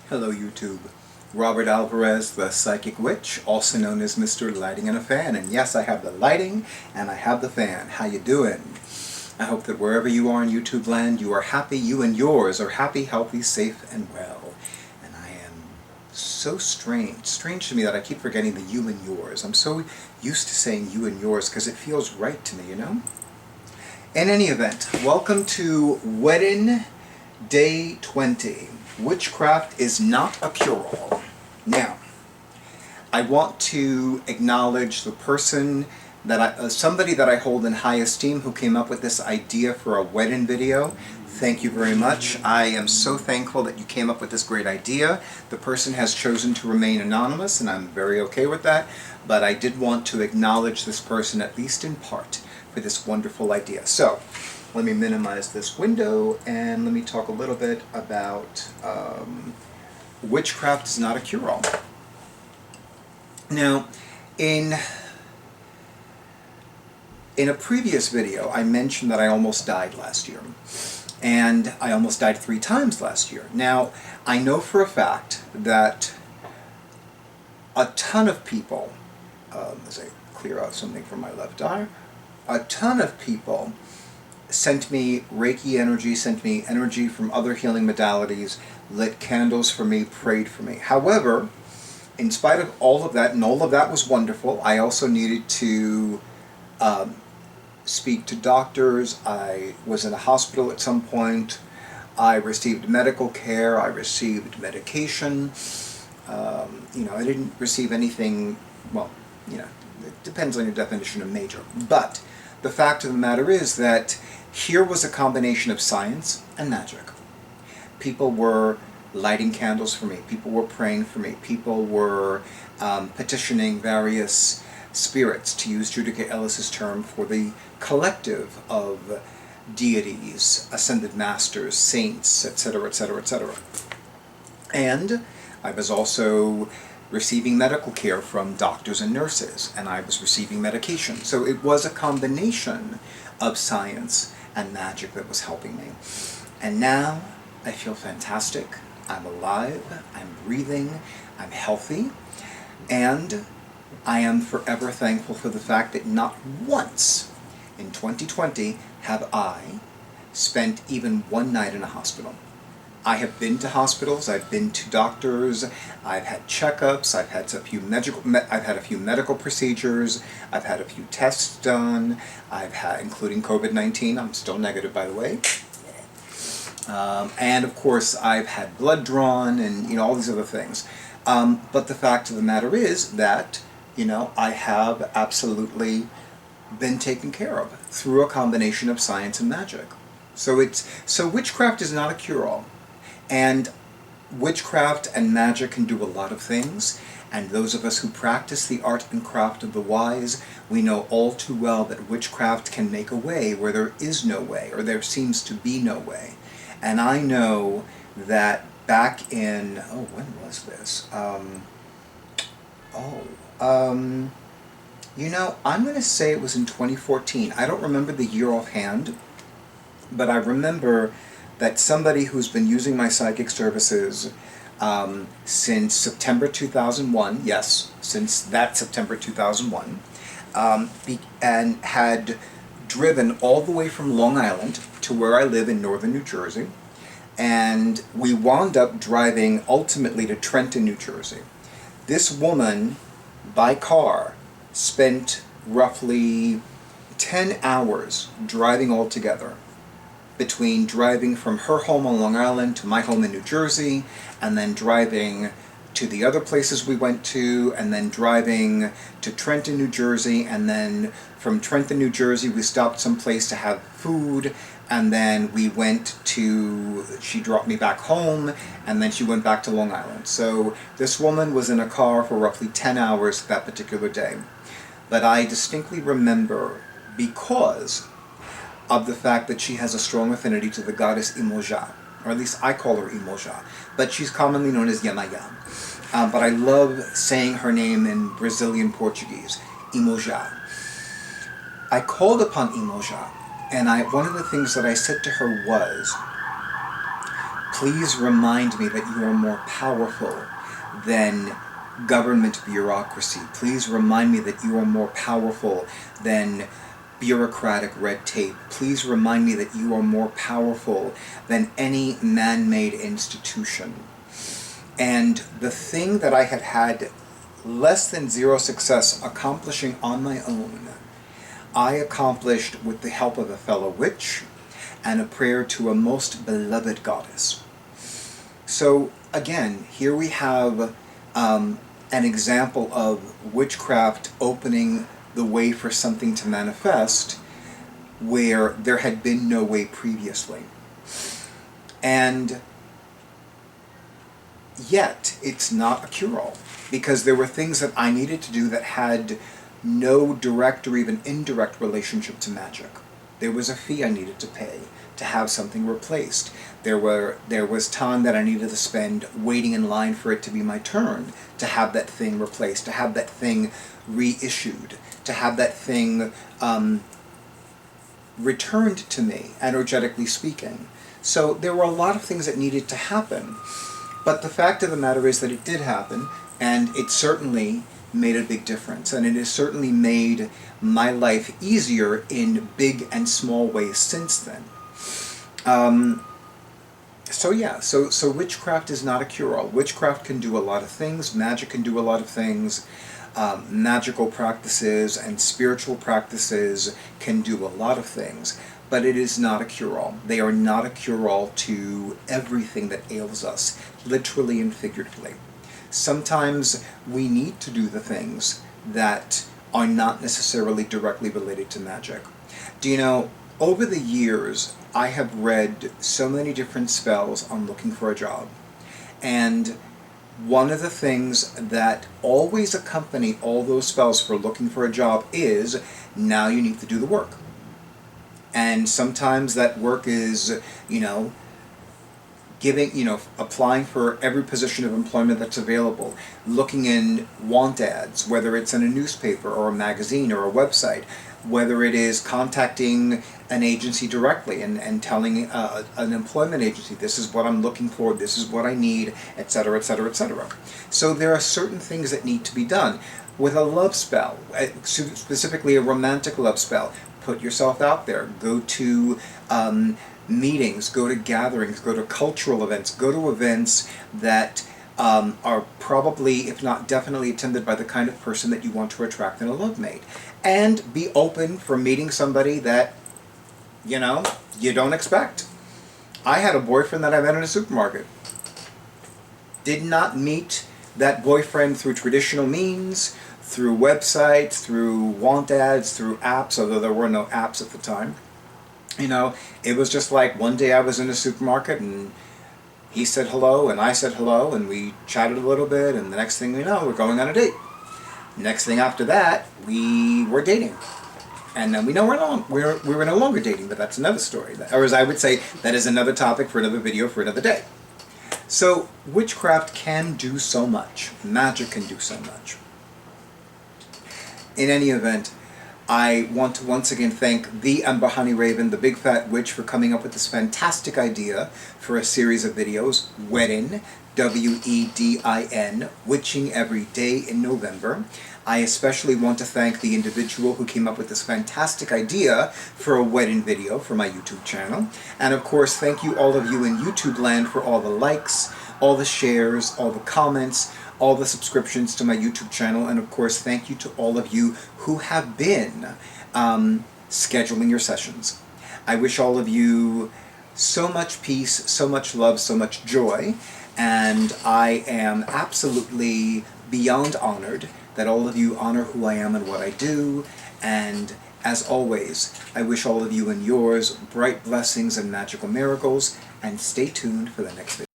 Hello YouTube. Robert Alvarez, the Psychic Witch, also known as Mr. Lighting and a Fan. And yes, I have the lighting and I have the fan. How you doing? I hope that wherever you are in YouTube land, you are happy, you and yours are happy, healthy, safe, and well. And I am so strange to me that I keep forgetting the you and yours. I'm so used to saying you and yours because it feels right to me, you know? In any event, welcome to WEDIN Day 20. Witchcraft is not a cure-all. Now, I want to acknowledge the person that somebody that I hold in high esteem who came up with this idea for a WEDIN video. Thank you very much. I am so thankful that you came up with this great idea. The person has chosen to remain anonymous, and I'm very okay with that, but I did want to acknowledge this person, at least in part, for this wonderful idea. So, let me minimize this window and let me talk a little bit about witchcraft is not a cure-all. Now, in a previous video, I mentioned that I almost died last year. And I almost died 3 times last year. Now, I know for a fact that a ton of people, as I clear out something from my left eye, a ton of people sent me Reiki energy, sent me energy from other healing modalities, lit candles for me, prayed for me. However, in spite of all of that, and all of that was wonderful, I also needed to speak to doctors. I was in a hospital at some point. I received medical care. I received medication. I didn't receive anything, well, it depends on your definition of major. But the fact of the matter is that here was a combination of science and magic. People were lighting candles for me. People were praying for me. People were petitioning various spirits, to use Judika Ellis's term, for the collective of deities, ascended masters, saints, etc., etc., etc. And I was also receiving medical care from doctors and nurses, and I was receiving medication. So it was a combination of science and magic that was helping me. And now I feel fantastic. I'm alive, I'm breathing, I'm healthy, and I am forever thankful for the fact that not once in 2020 have I spent even one night in a hospital. I have been to hospitals, I've been to doctors, I've had checkups, I've had a few medical procedures, I've had a few tests done, including COVID-19, I'm still negative by the way. And of course I've had blood drawn and all these other things. But the fact of the matter is that I have absolutely been taken care of through a combination of science and magic. So witchcraft is not a cure-all. And witchcraft and magic can do a lot of things, and those of us who practice the art and craft of the wise, we know all too well that witchcraft can make a way where there is no way, or there seems to be no way. And I know that back in, when was this? I'm going to say it was in 2014. I don't remember the year offhand, but I remember that somebody who's been using my psychic services since September 2001, yes, since that September 2001, and had driven all the way from Long Island to where I live in northern New Jersey, and we wound up driving ultimately to Trenton, New Jersey. This woman, by car, spent roughly 10 hours driving altogether, between driving from her home on Long Island to my home in New Jersey, and then driving to the other places we went to, and then driving to Trenton, New Jersey, and then from Trenton, New Jersey, we stopped someplace to have food, and then she dropped me back home, and then she went back to Long Island. So this woman was in a car for roughly 10 hours that particular day. But I distinctly remember, because of the fact that she has a strong affinity to the goddess Imoja, or at least I call her Imoja, but she's commonly known as Yamaya. But I love saying her name in Brazilian Portuguese, Imoja. I called upon Imoja, and one of the things that I said to her was, Please remind me that you are more powerful than government bureaucracy. Please remind me that you are more powerful than bureaucratic red tape. Please remind me that you are more powerful than any man-made institution. And the thing that I had had less than zero success accomplishing on my own, I accomplished with the help of a fellow witch and a prayer to a most beloved goddess. So again, here we have an example of witchcraft opening the way for something to manifest where there had been no way previously. And yet, it's not a cure-all, because there were things that I needed to do that had no direct or even indirect relationship to magic. There was a fee I needed to pay to have something replaced. There was time that I needed to spend waiting in line for it to be my turn to have that thing replaced, to have that thing reissued, to have that thing returned to me, energetically speaking. So there were a lot of things that needed to happen. But the fact of the matter is that it did happen, and it certainly made a big difference. And it has certainly made my life easier in big and small ways since then. So witchcraft is not a cure-all. Witchcraft can do a lot of things. Magic can do a lot of things. Magical practices and spiritual practices can do a lot of things. But it is not a cure-all. They are not a cure-all to everything that ails us, literally and figuratively. Sometimes we need to do the things that are not necessarily directly related to magic. Do you know, over the years, I have read so many different spells on looking for a job. And one of the things that always accompany all those spells for looking for a job is, now you need to do the work. And sometimes that work is, applying for every position of employment that's available, looking in want ads, whether it's in a newspaper or a magazine or a website, whether it is contacting an agency directly and telling an employment agency, this is what I'm looking for, this is what I need, etc., etc., etc. So there are certain things that need to be done. With a love spell, specifically a romantic love spell, put yourself out there. Go to meetings, go to gatherings, go to cultural events, go to events that are probably, if not definitely, attended by the kind of person that you want to attract in a love mate. And be open for meeting somebody that, you don't expect. I had a boyfriend that I met in a supermarket. Did not meet that boyfriend through traditional means, through websites, through want ads, through apps, although there were no apps at the time. It was just like one day I was in a supermarket and he said hello and I said hello and we chatted a little bit, and the next thing we know, we're going on a date. Next thing after that, we were dating. And then we know we're no longer dating, but that's another story. Or as I would say, that is another topic for another video for another day. So witchcraft can do so much. Magic can do so much. In any event, I want to once again thank the Ember HoneyRaven, the Big Fat Witch, for coming up with this fantastic idea for a series of videos, WEDIN, W-E-D-I-N, Witching Every Day in November. I especially want to thank the individual who came up with this fantastic idea for a WEDIN video for my YouTube channel. And of course, thank you all of you in YouTube land for all the likes, all the shares, all the comments, all the subscriptions to my YouTube channel, and of course thank you to all of you who have been scheduling your sessions. I wish all of you so much peace, so much love, so much joy, and I am absolutely beyond honored that all of you honor who I am and what I do, and as always, I wish all of you and yours bright blessings and magical miracles, and stay tuned for the next video.